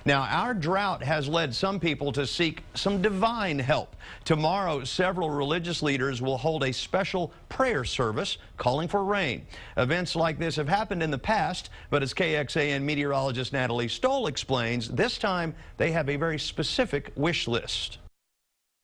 Now, our drought has led some people to seek some divine help. Tomorrow, several religious leaders will hold a special prayer service calling for rain. Events like this have happened in the past, but as KXAN meteorologist Natalie Stoll explains, this time they have a very specific wish list.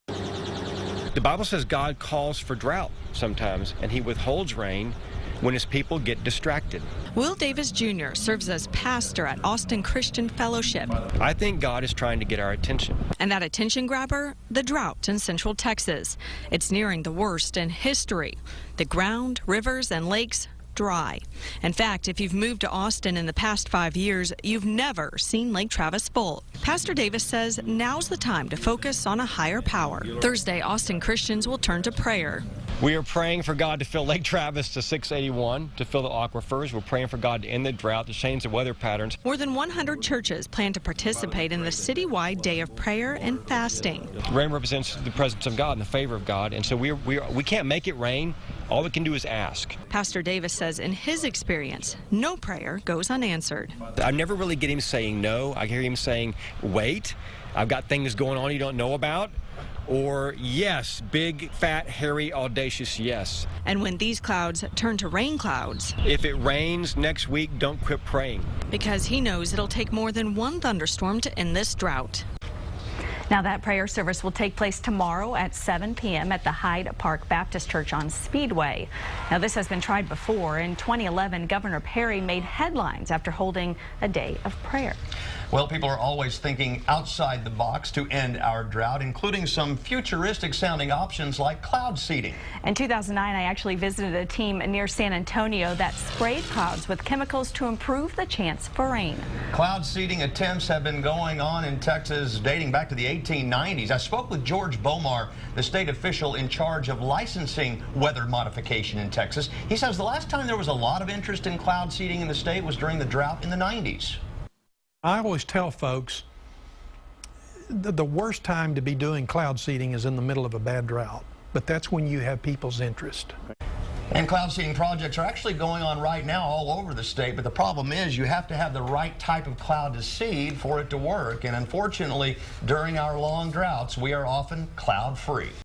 The Bible says God calls for drought sometimes, and he withholds rain when his people get distracted. Will Davis Jr. serves as pastor at Austin Christian Fellowship. I think God is trying to get our attention. And that attention grabber, the drought in central Texas. It's nearing the worst in history. The ground, rivers, and lakes dry. In fact, if you've moved to Austin in the past 5 years, you've never seen Lake Travis full. Pastor Davis says now's the time to focus on a higher power. Thursday, Austin Christians will turn to prayer. We are praying for God to fill Lake Travis to 681, to fill the aquifers. We're praying for God to end the drought, to change the weather patterns. More than 100 churches plan to participate in the citywide day of prayer and fasting. Rain represents the presence of God and the favor of God, and so we can't make it rain. All we can do is ask. Pastor Davis says in his experience, no prayer goes unanswered. I never really get him saying no. I hear him saying, wait, I've got things going on you don't know about. Or yes, big, fat, hairy, audacious yes. And when these clouds turn to rain clouds. If it rains next week, don't quit praying. Because he knows it'll take more than one thunderstorm to end this drought. Now that prayer service will take place tomorrow at 7 p.m. at the Hyde Park Baptist Church on Speedway. Now this has been tried before. In 2011, Governor Perry made headlines after holding a day of prayer. Well, people are always thinking outside the box to end our drought, including some futuristic sounding options like cloud seeding. In 2009, I actually visited a team near San Antonio that sprayed clouds with chemicals to improve the chance for rain. Cloud seeding attempts have been going on in Texas dating back to the 1890s. I spoke with George Bomar, the state official in charge of licensing weather modification in Texas. He says the last time there was a lot of interest in cloud seeding in the state was during the drought in the 90s. I always tell folks the worst time to be doing cloud seeding is in the middle of a bad drought, but that's when you have people's interest. And cloud seeding projects are actually going on right now all over the state, but the problem is you have to have the right type of cloud to seed for it to work, and unfortunately during our long droughts we are often cloud free.